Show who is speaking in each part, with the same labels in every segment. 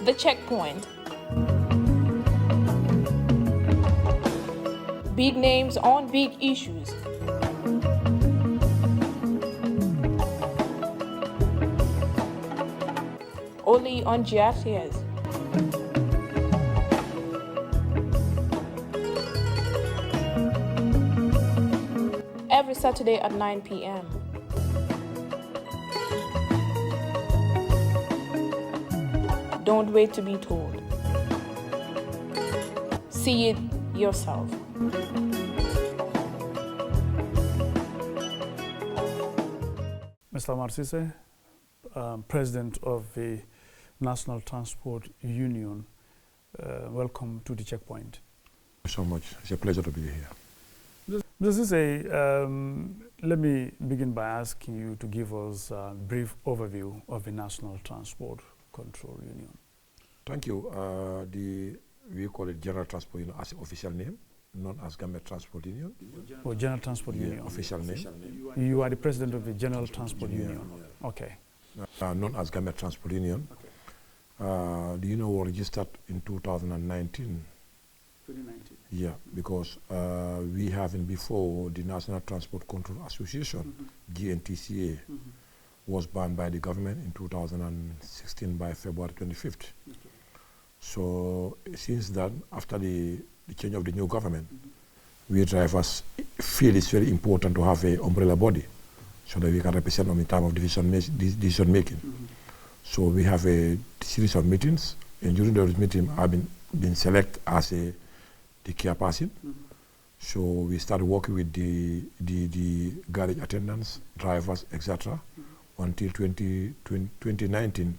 Speaker 1: The Checkpoint. Big names on big issues. Only on GRTS. Every Saturday at 9 p.m. Don't wait to be told. See it yourself.
Speaker 2: Mr. Omar Ceesay, President of the National Transport Union, welcome to the Checkpoint.
Speaker 3: Thank you so much. It's a pleasure to be here.
Speaker 2: Mr. Ceesay, let me begin by asking you to give us a brief overview of the National Transport Control Union.
Speaker 3: Thank you. We call it General Transport Union as an official name, known as Gambia Transport Union.
Speaker 2: Or General Transport Union.
Speaker 3: Official name.
Speaker 2: You are the president of the General Transport Union. Okay.
Speaker 3: Known as Gambia Transport Union. Okay. The union was registered in 2019.
Speaker 2: 2019.
Speaker 3: Yeah, because we having before the National Transport Control Association, GNTCA, was banned by the government in 2016 by February 25th. Okay. So since then, after the change of the new government, we drivers feel it's very important to have an umbrella body so that we can represent them in time of decision making. So we have a series of meetings, and during those meetings, I've been selected as the key person. So we started working with the garage attendants, drivers, etc. Until 2019,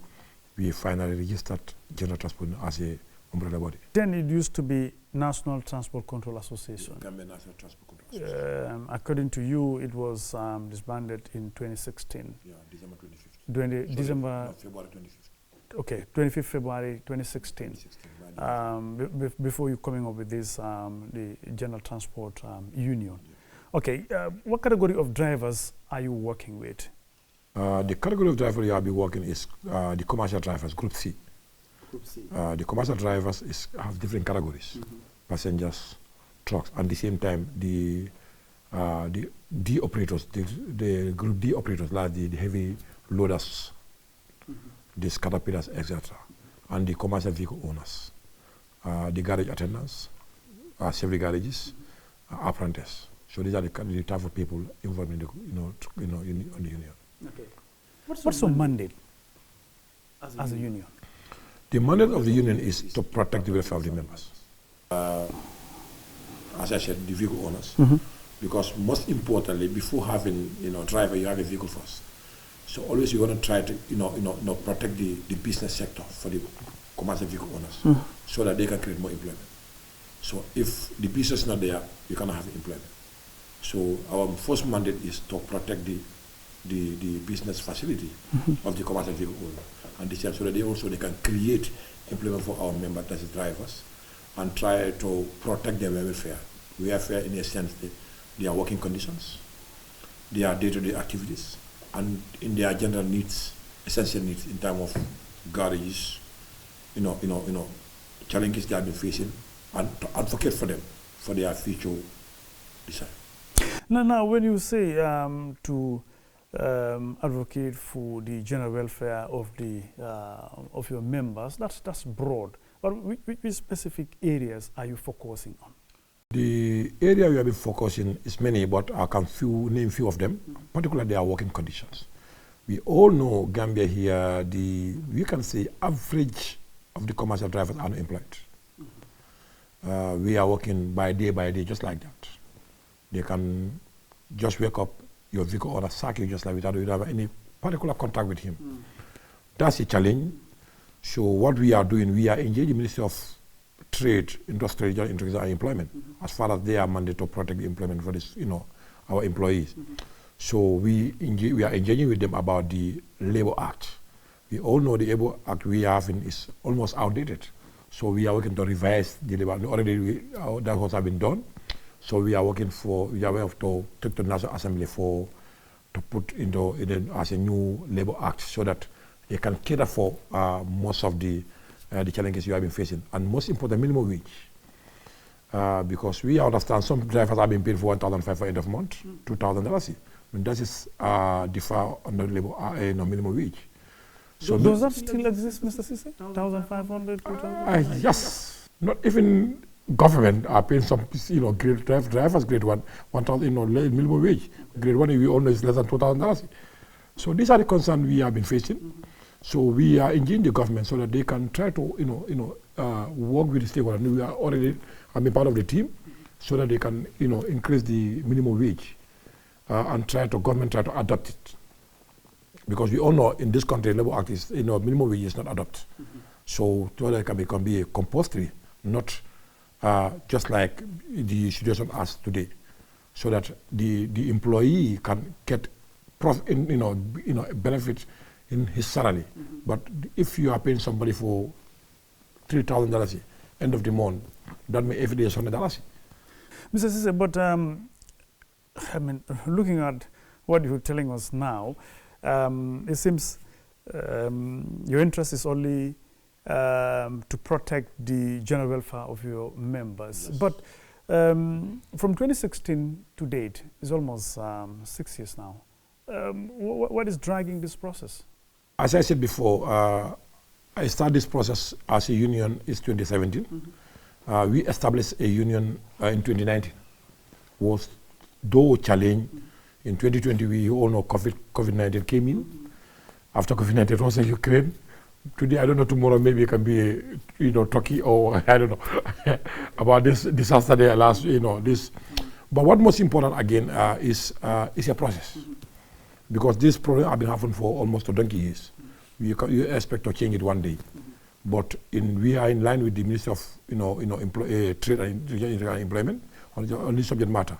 Speaker 3: we finally registered General Transport as a umbrella body.
Speaker 2: Then it used to be National Transport Control Association.
Speaker 3: Gambia National Transport Control Association.
Speaker 2: According to you, it was disbanded in 2016.
Speaker 3: Yeah, December 25th.
Speaker 2: February
Speaker 3: 25th.
Speaker 2: Okay, 25th February 2016. Before you coming up with this, the General Transport Union. Yeah. Okay, what category of drivers are you working with?
Speaker 3: The category of driver I'll be working is the commercial drivers, Group C.
Speaker 2: Group C.
Speaker 3: The commercial drivers have different categories, passengers, trucks, and at the same time the D operators, the Group D operators, like the heavy loaders, the caterpillars, etc., and the commercial vehicle owners, the garage attendants, several garages, apprentices. So these are the type of people involved in the union.
Speaker 2: Okay. What's your mandate as a union?
Speaker 3: The mandate of the union is to protect the welfare of the members. As I said, the vehicle owners, because most importantly, before having driver, you have a vehicle first. So always you want to try to protect the business sector for the commercial vehicle owners, so that they can create more employment. So if the business is not there, you cannot have employment. So our first mandate is to protect the business facility of the commercial vehicle owner, and this is so that they can create employment for our members, that's the drivers, and try to protect their welfare. Welfare in a sense that their working conditions, their day-to-day activities, and in their general needs, essential needs in terms of garages, challenges they have been facing, and to advocate for them for their future design.
Speaker 2: Now, when you say to advocate for the general welfare of your members, that's broad. But which specific areas are you focusing on?
Speaker 3: The area we have been focusing is many, but I can name few of them, particularly their working conditions. We all know Gambia here, we can say average of the commercial drivers are unemployed. We are working by day, just like that. They can just wake up your vehicle or sack you just like without you have any particular contact with him. That's a challenge. So what we are doing, we are engaging the Ministry of Trade, Industry, and Employment, as far as they are mandated to protect the employment for this, our employees. So we are engaging with them about the Labour Act. We all know the Labour Act we have is almost outdated. So we are working to revise the Labour Act. Already that has been done. So we are working to take to the National Assembly to put as a new Labour Act so that they can cater for most of the the challenges you have been facing, and most important, minimum wage. Because we understand some drivers have been paid for $1,500 for end of month, $2,000. And that is differ on the labor, minimum wage.
Speaker 2: So does that still exist, Mr. Ceesay? 1,500, 2,000?
Speaker 3: Yes. Not even government are paying some, grade drivers grade 1,000, minimum wage. Grade 1, we all know is less than $2,000. So these are the concerns we have been facing. So we are engaging the government so that they can try to, work with the stakeholders. We are already, part of the team, so that they can, increase the minimum wage and government try to adopt it. Because we all know in this country, Labour Act is, minimum wage is not adopted. So that it can be a compulsory, not just like the situation as today, so that the employee can get benefit in his salary. But if you are paying somebody for $3,000 end of the month, that may every day is $100.
Speaker 2: Mr. Ceesay, but looking at what you're telling us now, it seems your interest is only to protect the general welfare of your members. Yes. But from 2016 to date, it's almost 6 years now. What is dragging this process?
Speaker 3: As I said before, I started this process as a union in 2017. We established a union in 2019. Was though challenge. In 2020, we all know COVID-19 came in. After COVID-19, it was in Ukraine. Today, I don't know, tomorrow maybe it can be, Turkey or I don't know, about this disaster there last, this. But what most important again is a process. Because this problem has been happening for almost 20 years. You expect to change it one day. But we are in line with the Ministry of Trade and Employment on this subject matter.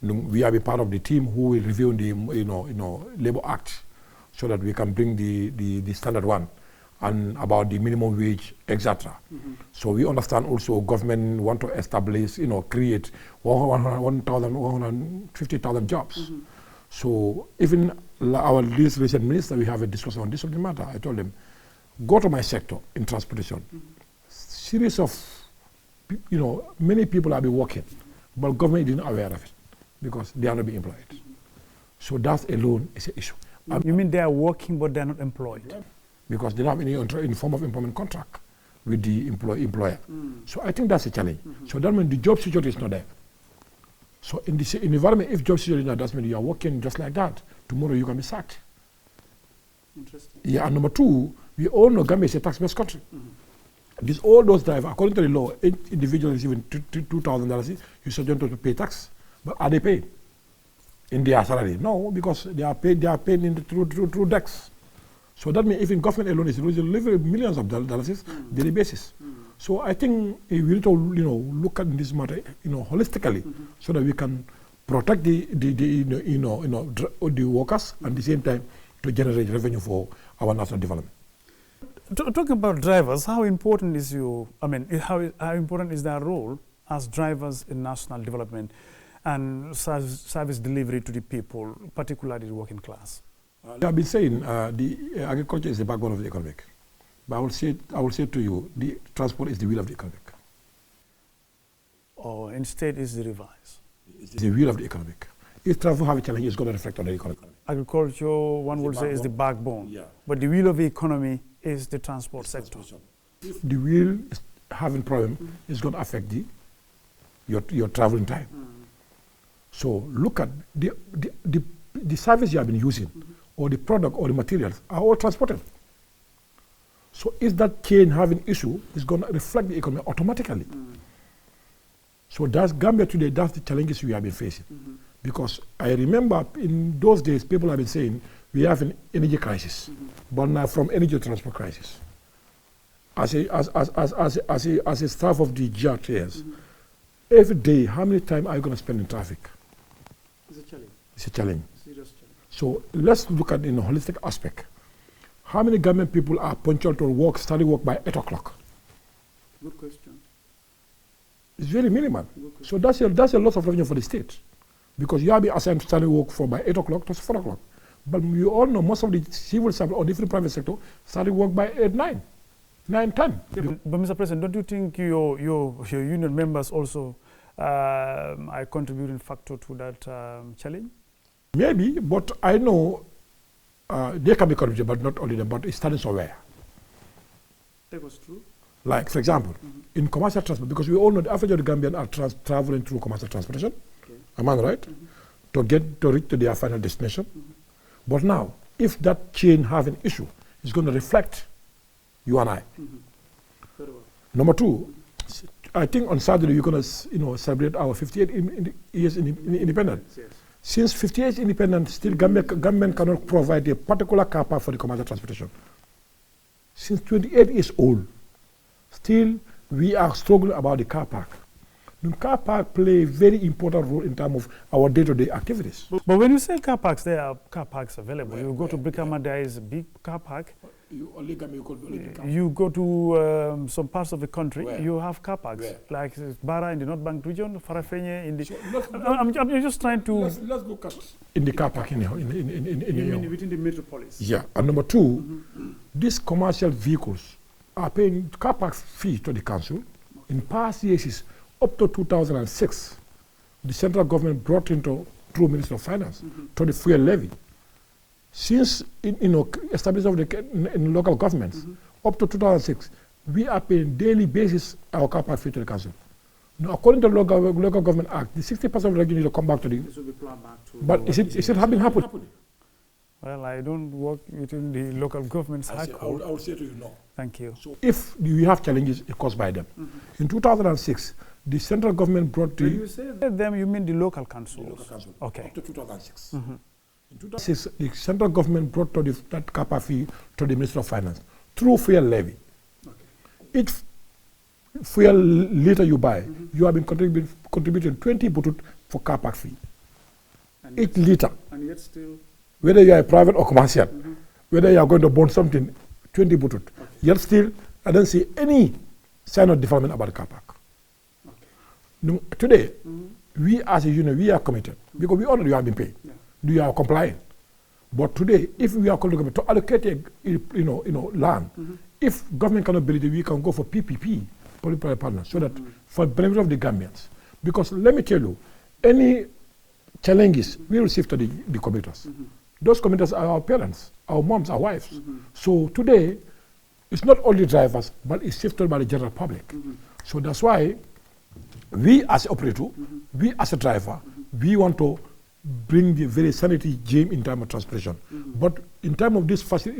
Speaker 3: We are a part of the team who will review the Labour Act so that we can bring the standard one and about the minimum wage, etc. So we understand also government want to establish, create 150,000 jobs. So even our recent minister, we have a discussion on this subject matter. I told them, go to my sector in transportation. Series of, many people have been working, but government isn't aware of it because they are not being employed. So that alone is an issue.
Speaker 2: You mean they are working, but they're not employed?
Speaker 3: Because they don't have any form of employment contract with the employer. So I think that's a challenge. So that means the job security is not there. So in the environment, if job security is not there, that means you are working just like that. Tomorrow you can be sacked.
Speaker 2: Interesting.
Speaker 3: Yeah, and number two, we all know Gambia is a tax-based country. All those drivers, according to the law, individuals receiving $2,000, you suggest them to pay tax. But are they paid in their salary? No, because they are paid through DEX. So that means even government alone is losing millions of dollars daily basis. So I think we need to look at this matter holistically so that we can protect the workers and at the same time to generate revenue for our national development.
Speaker 2: Talking about drivers, how important is how important is their role as drivers in national development and service delivery to the people, particularly the working class?
Speaker 3: I've been saying the agriculture is the backbone of the economic. But I will say to you, the transport is the wheel of the economic.
Speaker 2: Or instead is the reverse?
Speaker 3: It's the wheel of the economic. If transport have a challenge, it's going to reflect on the economy.
Speaker 2: Agriculture, one would say, is the backbone. Yeah. But the wheel of the economy is the transport sector.
Speaker 3: If the wheel is having problem, it's going to affect your traveling time. So look at the service you have been using, or the product or the materials are all transported. So if that chain having issue, it's going to reflect the economy automatically. So that's Gambia today, that's the challenges we have been facing. Because I remember in those days, people have been saying, we have an energy crisis, but now from energy to transport crisis. As a staff of the GRTS, every day, how many time are you going to spend in traffic?
Speaker 2: It's a challenge.
Speaker 3: It's a challenge.
Speaker 2: Serious challenge.
Speaker 3: So let's look at it in a holistic aspect. How many government people are punctual to study work by 8 o'clock?
Speaker 2: Good question.
Speaker 3: It's very minimal. So that's a loss of revenue for the state. Because you have been assigned to study work from by 8 o'clock to 4 o'clock. But you all know most of the civil service or different private sector study work by 8, 9. 9, 10.
Speaker 2: But Mr. President, don't you think your union members also are a contributing factor to that challenge?
Speaker 3: Maybe, but I know they can be contributed, but not only them, but it's starting somewhere.
Speaker 2: That was true.
Speaker 3: Like, for example, in commercial transport, because we all know the average of the Gambian are traveling through commercial transportation, am I right? To reach to their final destination. But now, if that chain have an issue, it's going to reflect you and I.
Speaker 2: Very well.
Speaker 3: Number 2, I think on Saturday we're going to celebrate our 58 years in independence.
Speaker 2: Yes.
Speaker 3: Since 58 years independence, still government cannot provide a particular car park for the commercial transportation. Since 28 years old, still we are struggling about the car park. The car park play a very important role in terms of our day-to-day activities.
Speaker 2: But when you say car parks, there are car parks available. You go to Brikama, there is a big car park. You go to some parts of the country, you have car parks. Like Bara in the North Bank region, Farafenye in the... So I'm just trying to...
Speaker 3: Let's look at... In the car park
Speaker 2: within the metropolis.
Speaker 3: Yeah. And number 2, these commercial vehicles are paying car park fee to the council. In past years, up to 2006, the central government brought into, through Minister of Finance, to the fuel levy. Since establishment of in local governments, up to 2006, we are paying daily basis our car park fee to the council. Now, according to the local government act, the 60% of the revenue need to come back to the. This will be planned back to. But is it happening?
Speaker 2: Well, I don't work within the local government cycle.
Speaker 3: I would say to you no.
Speaker 2: Thank you.
Speaker 3: So if you have challenges caused by them, in 2006, the central government brought the...
Speaker 2: When you say them, you mean the local councils?
Speaker 3: The local council.
Speaker 2: Okay.
Speaker 3: Up to 2006. In 2006, the central government brought to that car park fee to the Minister of Finance through fuel levy. Okay. Each fuel liter you buy, you have been contributing 20 butut for car park fee. And each liter. And yet still... Whether you are private or commercial, whether you are going to burn something, 20 butut. Okay. Yet still, I don't see any sign of development about the car park. Okay. Today, we as a union, we are committed because we already have been paid. Yeah. We are compliant. But today, if we are committed to allocate land, if government cannot build it, we can go for PPP, public-private partners, so that for the benefit of the Gambians. Because let me tell you, any challenges we receive to the commuters. Those commuters are our parents, our moms, our wives. So today, it's not only drivers, but it's shifted by the general public. So that's why we as an operator, we as a driver, we want to bring the very sanity game in terms of transportation. But in terms of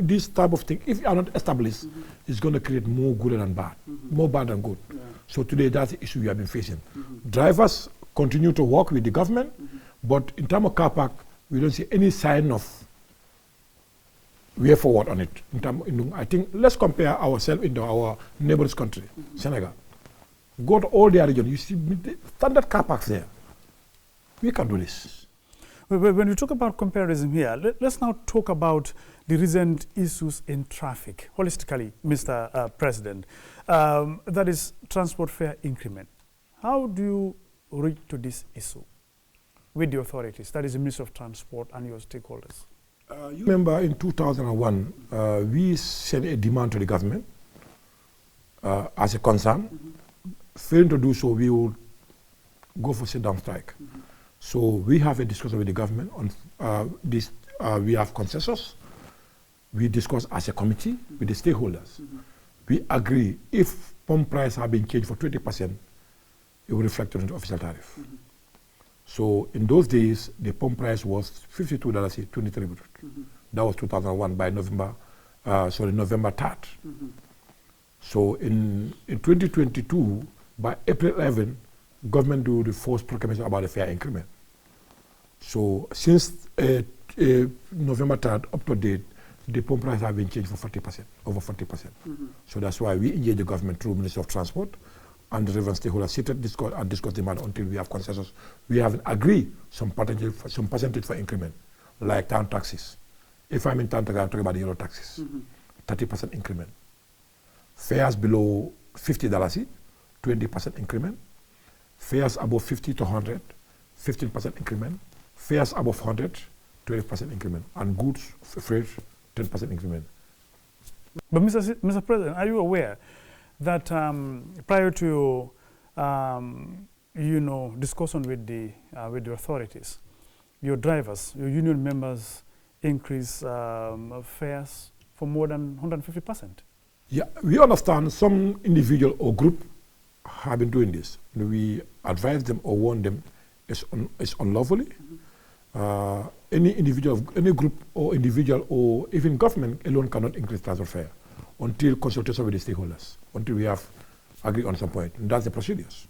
Speaker 3: this type of thing, if you are not established, it's going to create more good than bad, more bad than good. Yeah. So today, that's the issue we have been facing. Drivers continue to work with the government, but in terms of car park, we don't see any sign of way forward on it. I think let's compare ourselves into our neighbor's country, Senegal. Go to all their regions, you see standard car parks there. We can do this.
Speaker 2: When we talk about comparison here, let's now talk about the recent issues in traffic, holistically, Mr. President. That is transport fare increment. How do you reach to this issue with the authorities, that is the Minister of Transport and your stakeholders?
Speaker 3: You remember in 2001, we sent a demand to the government as a concern. Failing to do so, we would go for sit-down strike. So we have a discussion with the government on this. We have consensus. We discuss as a committee with the stakeholders. We agree if pump price have been changed for 20%, it will reflect on the official tariff. So in those days, the pump price was $52.23. That was 2001 by November 3rd. So in 2022, by April 11, government do the first proclamation about the fare increment. So since November 3rd up to date, the pump price have been changed for 40%, over 40%. So that's why we engage the government through Minister of Transport and the relevant stakeholders seated discuss the matter until we have consensus. We have agreed some percentage for increment, like town taxes. If I'm in town taxes, I'm talking about the euro taxes, 30% increment. Fares below $50, 20% increment. Fares above 50 to 100, 15% increment. Fares above 100, 12% increment. And goods, freight, 10% increment.
Speaker 2: But Mr. President, are you aware that prior to discussion with the authorities, your drivers, your union members increase fares for more than 150%?
Speaker 3: Yeah, we understand some individual or group have been doing this. We advise them or warn them it's unlawfully. Any individual, any group or individual or even government alone cannot increase transport fare until consultation with the stakeholders, until we have agreed on some point. And that's the procedures.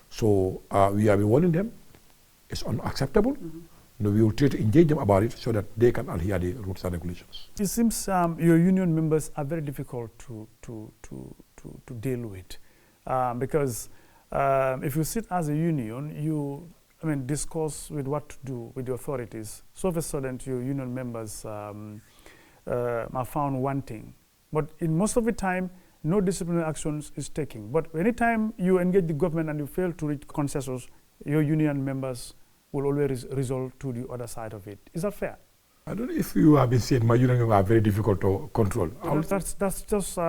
Speaker 3: So we have been warning them. It's unacceptable. We will try to engage them about it so that they can adhere the rules and regulations.
Speaker 2: It seems your union members are very difficult to deal with because if you sit as a union, you discuss with what to do with the authorities. So all of a sudden, your union members are found wanting. But in most of the time, no disciplinary actions is taken. But anytime you engage the government and you fail to reach consensus, your union members will always resort to the other side of it. Is that fair?
Speaker 3: I don't know if you have been saying my union members are very difficult to control.
Speaker 2: That's just...
Speaker 3: but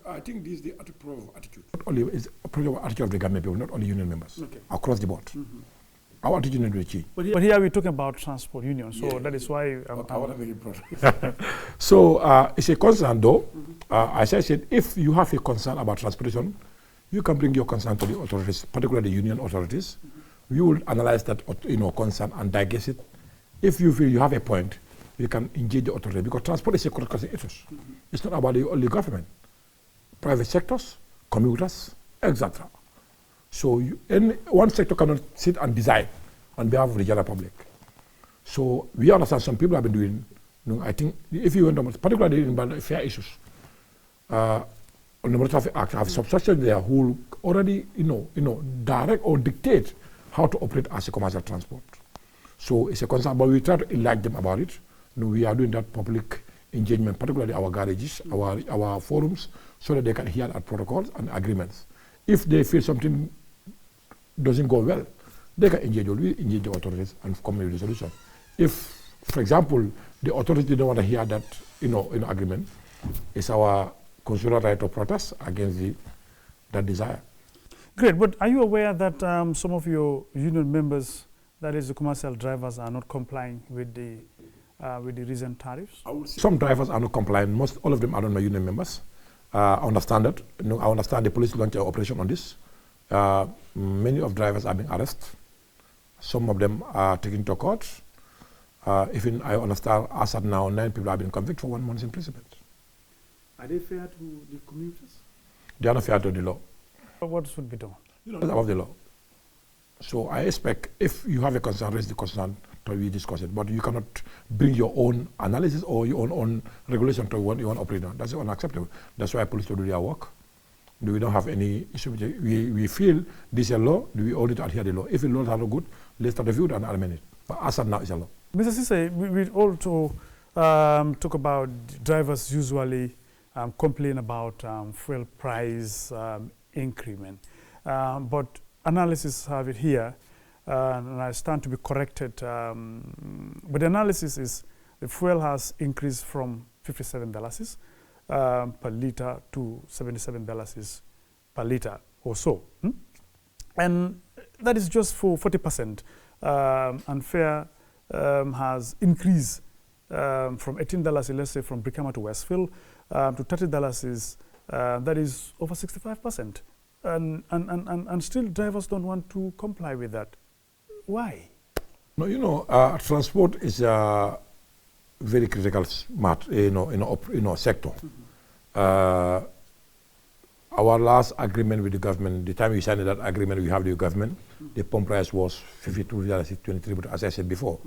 Speaker 3: I think this is the attitude. Not only is a problem of attitude of the government people, not only union members, across the board. Our attitude will change.
Speaker 2: But here we're talking about transport union, so that is why...
Speaker 3: I want to make it proud. So it's a concern though. As I said, if you have a concern about transportation, you can bring your concern to the authorities, particularly the union authorities. We will analyze that concern and digest it. If you feel you have a point, you can engage the authority because transport is a cross-cutting issue. It's not about the only government, private sectors, commuters, etc. So one sector cannot sit and decide on behalf of the general public. So we understand some people have been doing. I think if you went on, particularly in fare issues, on the Motor Traffic Act, have substructures there who already direct or dictate how to operate as a commercial transport. So it's a concern, but we try to enlighten them about it. We are doing that public engagement, particularly our garages, our forums, so that they can hear our protocols and agreements. If they feel something doesn't go well, they can engage the authorities and come with a solution. If, for example, the authorities don't want to hear that agreement, it's our consular right of protest against that desire.
Speaker 2: Great, but are you aware that some of your union members, that is the commercial drivers, are not complying with the recent tariffs?
Speaker 3: Some drivers are not complying. All of them are not my union members. I understand that. I understand the police launched an operation on this. Many of drivers are being arrested. Some of them are taken to court. Even I understand, as of now, 9 people have been convicted for 1 month's imprisonment.
Speaker 2: Are they fair to the commuters?
Speaker 3: They are not fair to the law.
Speaker 2: What should be done?
Speaker 3: That's above the law. So I expect if you have a concern, raise the concern to we discuss it. But you cannot bring your own analysis or your own regulation to what you want to operate on. That's unacceptable. That's why police do their work. We don't have any issue with it. We feel this is a law, we all need to adhere to the law. If the laws are not good, let's start review and amend it. But as of now, it's a law.
Speaker 2: Mr. Ceesay, we also talk about drivers usually complain about fuel price increment. But analysis have it here, and I stand to be corrected. But the analysis is the fuel has increased from $57 per liter to $77 per liter or so. And that is just for 40%. And fare has increased from $18, let's say from Brikama to Westfield, to $30 that is over 65%. And still drivers don't want to comply with that. Why?
Speaker 3: No, transport is a very critical sector. Our last agreement with the government, the time we signed that agreement we have with the government, the pump price was $52.23, but as I said before,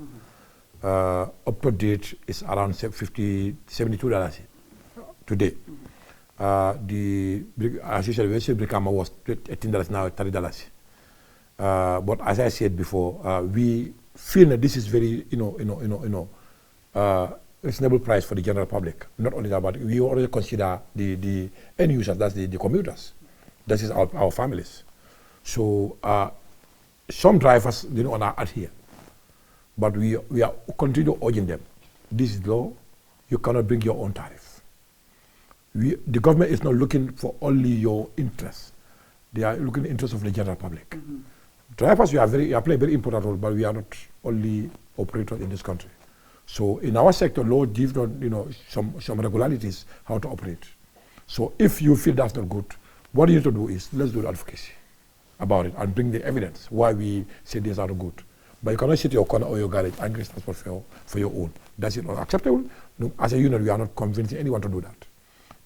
Speaker 3: up to date is around $72 today. As you said, the Brikama was $18, now $30. But as I said before, we feel that this is very, reasonable price for the general public. Not only that, but we already consider the end users, that's the commuters. That is our families. So some drivers they don't want to adhere, but we are continue urging them. This is law. you cannot bring your own tariff. The government is not looking for only your interests. They are looking at the interests of the general public. Drivers, you play a very important role, but we are not only operators in this country. So in our sector, law gives some regularities how to operate. So if you feel that's not good, what you need to do is let's do the advocacy about it and bring the evidence why we say these are not good. But you cannot sit your corner or your garage and get transport for your own. That's not acceptable. No, as a union, we are not convincing anyone to do that.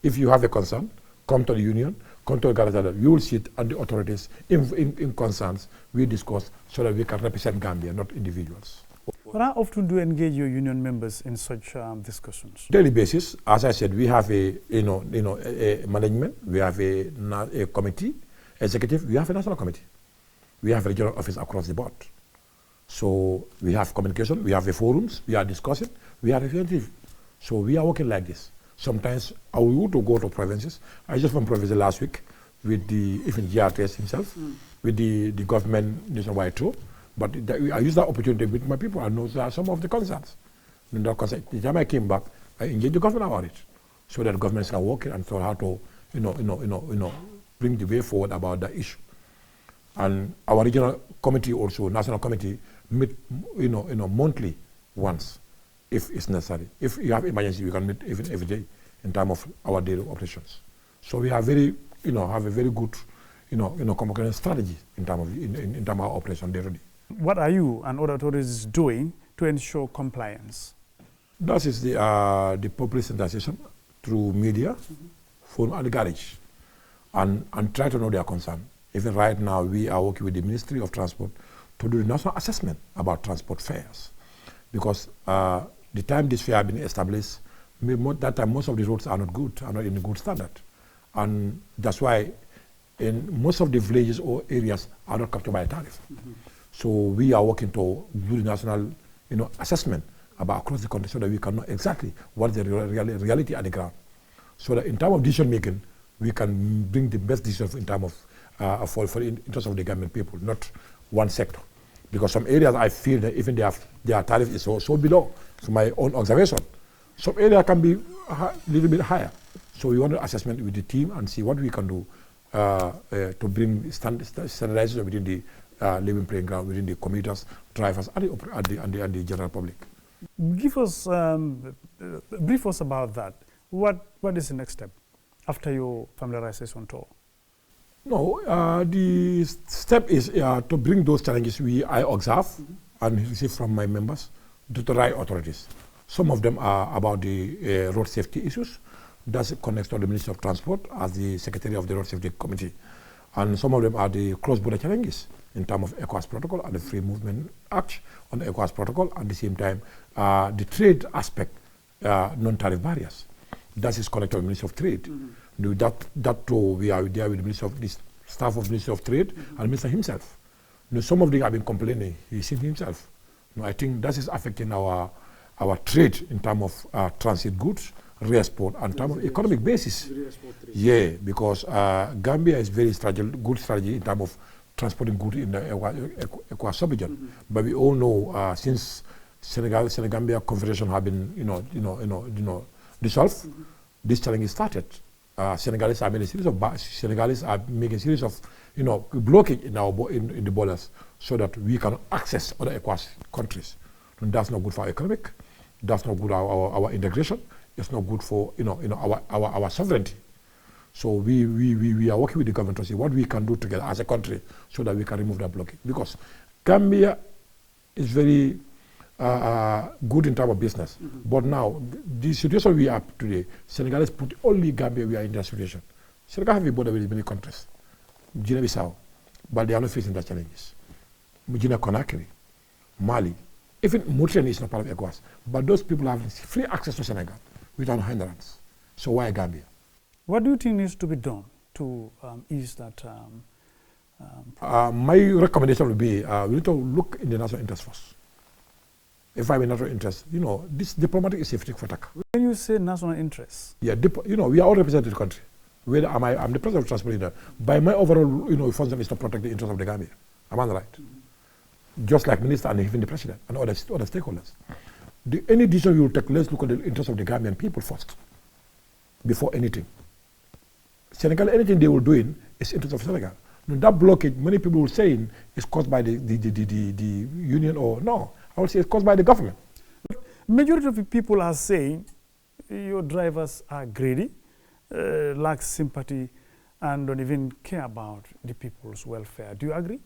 Speaker 3: If you have a concern, come to the union, come to the garage. You will sit and the authorities in concerns. We discuss so that we can represent Gambia, not individuals.
Speaker 2: But how often do you engage your union members in such discussions?
Speaker 3: Daily basis, as I said, we have a management, we have a committee, executive, we have a national committee, we have a regional office across the board. So we have communication, we have the forums, we are discussing, we are representative. So we are working like this. Sometimes I will go to provinces. I just from province last week with even GRTS himself, with the government nationwide too. But I use that opportunity with my people. I know there are some of the concerns. The time I came back, I engaged the government about it, so that the government can work it and so how to, bring the way forward about that issue. And our regional committee also, national committee, meet, monthly once, if it's necessary. If you have emergency, we can meet even every day in terms of our daily operations. So we have have a very good, communication strategy in terms of our operation day to day.
Speaker 2: What are you and other authorities doing to ensure compliance?
Speaker 3: That is the public sensitization through media, phone and the garage, and try to know their concern. Even right now, we are working with the Ministry of Transport to do the national assessment about transport fares. Because the time this fare has been established, that time most of the roads are not good, are not in a good standard. And that's why in most of the villages or areas are not captured by a tariff. So we are working to do the national assessment about across the country so that we can know exactly what is the reality at the ground. So that in terms of decision making, we can bring the best decisions in terms of for the interest of the government people, not one sector. Because some areas I feel that even their tariff is so below, from my own observation. Some area can be a little bit higher. So we want an assessment with the team and see what we can do to bring standardization within the living playing ground, within the commuters, drivers, and the general public.
Speaker 2: Give us, brief us about that. What is the next step after your familiarization tour?
Speaker 3: No, the step is to bring those challenges I observe and receive from my members to the right authorities. Some of them are about the road safety issues. That connects to the Ministry of Transport as the Secretary of the Road Safety Committee. And some of them are the cross-border challenges in terms of ECOWAS protocol and the Free Movement Act on the ECOWAS protocol, and at the same time, the trade aspect, non-tariff barriers. That is connected to the Ministry of Trade. That too, we are there with the staff of the Ministry of Trade and the Minister himself. Some of them have been complaining, he's seen himself. I think that is affecting our trade in terms of transit goods, re-export, and in terms of economic basis. Yeah, because Gambia is very good strategy in terms of transporting goods in the ECOWAS sub-region. But we all know since Senegambia Confederation have been dissolved, this challenge started. Senegalese are making a series of blockage in the borders so that we can access other ECOWAS countries. And that's not good for our economic. That's not good for our integration. It's not good for our sovereignty. So we are working with the government to see what we can do together as a country so that we can remove that blockage. Because Gambia is very good in terms of business. But now, the situation we are today, Senegalese put only Gambia, we are in that situation. Senegal have a border with many countries, Guinea-Bissau, but they are not facing the challenges. Guinea-Conakry, Mali, even Mauritania is not part of ECOWAS, but those people have free access to Senegal without hindrance. So why Gambia?
Speaker 2: What do you think needs to be done to ease that?
Speaker 3: My recommendation would be we need to look in the national interest first. If I'm in national interest, this diplomatic is safety for attack.
Speaker 2: When you say national interest?
Speaker 3: Yeah, we are all represented the country. Whether I'm the president of transport leader, by my overall function is to protect the interest of the Gambia. Am I right? Just like minister and even the president and other stakeholders. Any decision we will take, let's look at the interest of the Gambian people first, before anything. Senegal, anything they will do in is interest of Senegal. Now, that blockage, many people will say is caused by the union, or no, I would say it's caused by the government.
Speaker 2: Majority of the people are saying your drivers are greedy, lack sympathy, and don't even care about the people's welfare. Do you agree?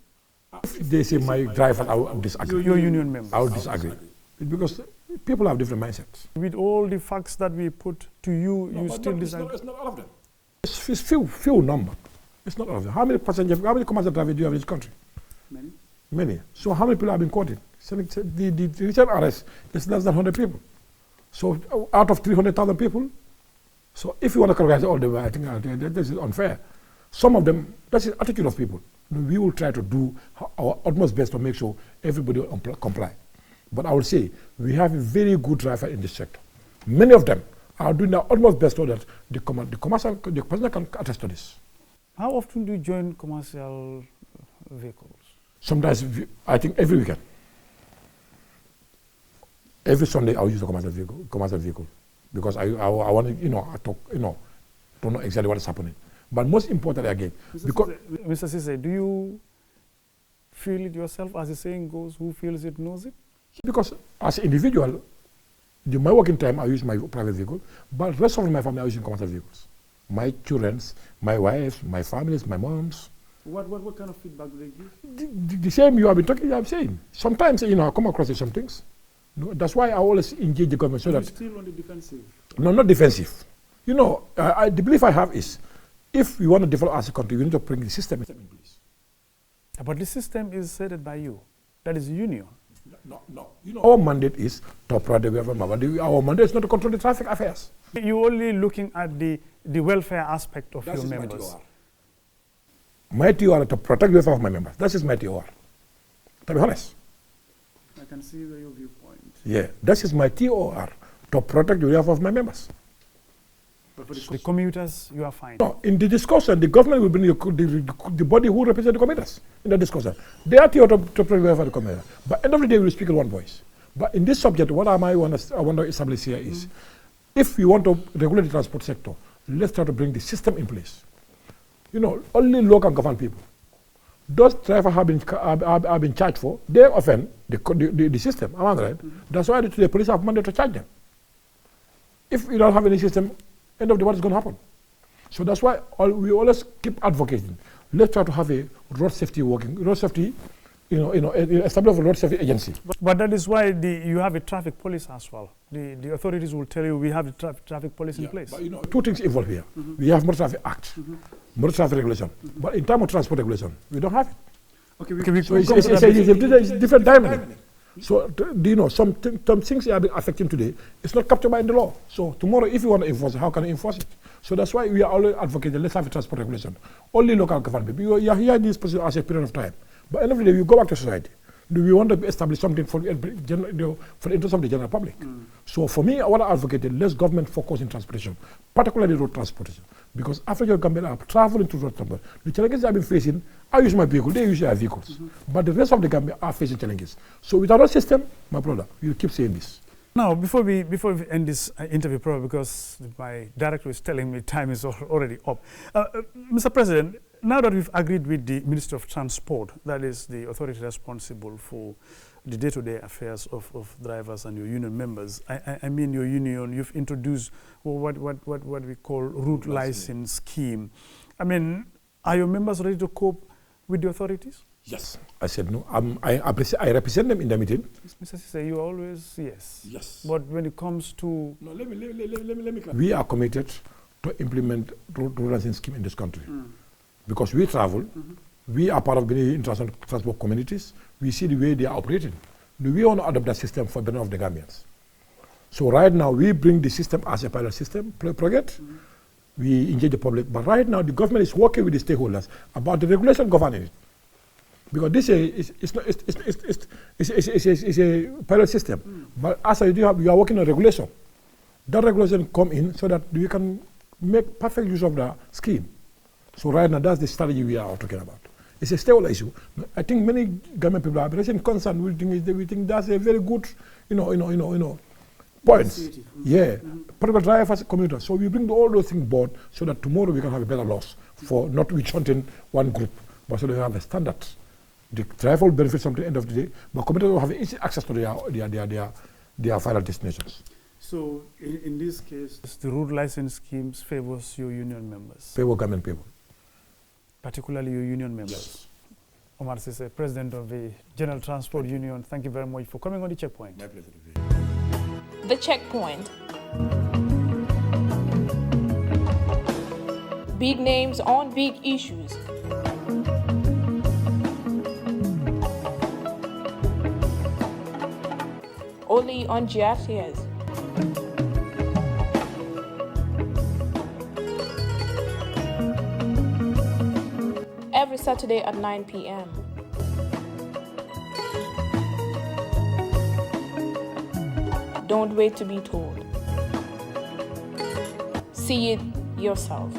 Speaker 3: If they say my drivers, I would disagree.
Speaker 2: Your union members?
Speaker 3: I would disagree. Because people have different mindsets.
Speaker 2: With all the facts that we put to you, you still disagree?
Speaker 3: It's not all of them. It's few number. It's not all of them. How many commercial drivers do you have in this country? Many. So how many people have been caught? The recent arrest is less than 100 people. So out of 300,000 people, so if you want to categorize all of them, I think this is unfair. Some of them, that's the attitude of people. We will try to do our utmost best to make sure everybody comply. But I would say we have a very good driver in this sector. Many of them are doing their utmost best so that the person can attest to this.
Speaker 2: How often do you join commercial vehicles?
Speaker 3: Sometimes, I think every weekend. Every Sunday I'll use a commercial vehicle, because I want to, to know exactly what is happening. But most importantly again, because
Speaker 2: Mr. Ceesay, do you feel it yourself, as the saying goes, who feels it knows it?
Speaker 3: Because as an individual, during my working time I use my private vehicle, but the rest of my family are using commercial vehicles. My children's, my wife, my families, my moms.
Speaker 2: What kind of feedback do they give?
Speaker 3: The same you have been talking, I'm saying. Sometimes, I come across some things. No, that's why I always engage the government so that...
Speaker 2: Still on the defensive?
Speaker 3: No, not defensive. The belief I have is, if we want to develop as a country, we need to bring the system in place.
Speaker 2: But the system is set by you. That is the union.
Speaker 3: No. Our mandate is to protect the welfare, but our mandate is not to control the traffic affairs.
Speaker 2: You're only looking at the welfare aspect of your members.
Speaker 3: My TOR to protect the welfare of my members. That is my TOR. To be honest.
Speaker 2: I can see your viewpoint.
Speaker 3: Yeah, that is my TOR, to protect the welfare of my members.
Speaker 2: But for the commuters, you are fine.
Speaker 3: No, in the discussion, the government will bring the body who represents the commuters in the discussion. They are TOR to protect the welfare of the commuters. But end of the day, we will speak in one voice. But in this subject, what I want to establish here is, if we want to regulate the transport sector, let's try to bring the system in place. Only local government people. Those drivers have been charged for, they offend the system. Am I right? That's why the police have mandate to charge them. If we don't have any system, end of the day, what is going to happen? So that's why we always keep advocating. Let's try to have a road safety, establish a road safety agency.
Speaker 2: But that is why you have a traffic police as well. The authorities will tell you we have the traffic police in place.
Speaker 3: But two things involved here. We have Motor Traffic Act, Motor Traffic Regulation. But in terms of transport regulation, we don't have it.
Speaker 2: Okay,
Speaker 3: so it's a different dimension. So, some things that have been affecting today, it's not captured by the law. So tomorrow, if you want to enforce it, how can you enforce it? So that's why we are always advocating, let's have a transport regulation. Only local government. You are here in this position as a period of time. But end of the day, we go back to society. Do we want to establish something for the interest of the general public? So for me, what I advocated, less government focus in transportation, particularly road transportation. Because African government are traveling to road transport. The challenges I've been facing, I use my vehicle, they use their vehicles. But the rest of the Gambia are facing challenges. So without a system, my brother, you keep saying this.
Speaker 2: Now, before we end this interview, probably because my director is telling me time is already up. Mr. President, now that we've agreed with the Minister of Transport, that is the authority responsible for the day-to-day affairs of drivers and your union members, I mean your union, you've introduced what we call route license scheme. I mean, are your members ready to cope with the authorities?
Speaker 3: Yes. I said no. I represent them in the meeting.
Speaker 2: Mr. Ceesay, you always yes.
Speaker 3: Yes.
Speaker 2: But when it comes to...
Speaker 3: No, let me we are committed to implement route license scheme in this country. Because we travel, we are part of many international transport communities, we see the way they are operating. We want to adopt that system for the benefit of the Gambians. So right now, we bring the system as a pilot system project. We engage the public, but right now the government is working with the stakeholders about the regulation governing it. Because this is a pilot system. But as you are working on regulation. That regulation come in so that we can make perfect use of the scheme. So right now, that's the strategy we are talking about. It's a stakeholder issue. I think many government people are raising concern. We think that's a very good, points. Yeah, particular drivers, commuters. So we bring all those things board so that tomorrow we can have a better laws for not witch hunting one group, but so they have a standard. The driver will benefit from the end of the day, but commuters will have easy access to their final destinations.
Speaker 2: So in this case, the road license schemes favors your union members?
Speaker 3: Favor government people.
Speaker 2: Particularly your union members?
Speaker 3: Yes.
Speaker 2: Omar Ceesay, President of the General Transport Union, thank you very much for coming on the checkpoint.
Speaker 3: My pleasure to be here.
Speaker 1: The Checkpoint. Big names on big issues. Only on GRTS. Every Saturday at 9 p.m. Don't wait to be told. See it yourself.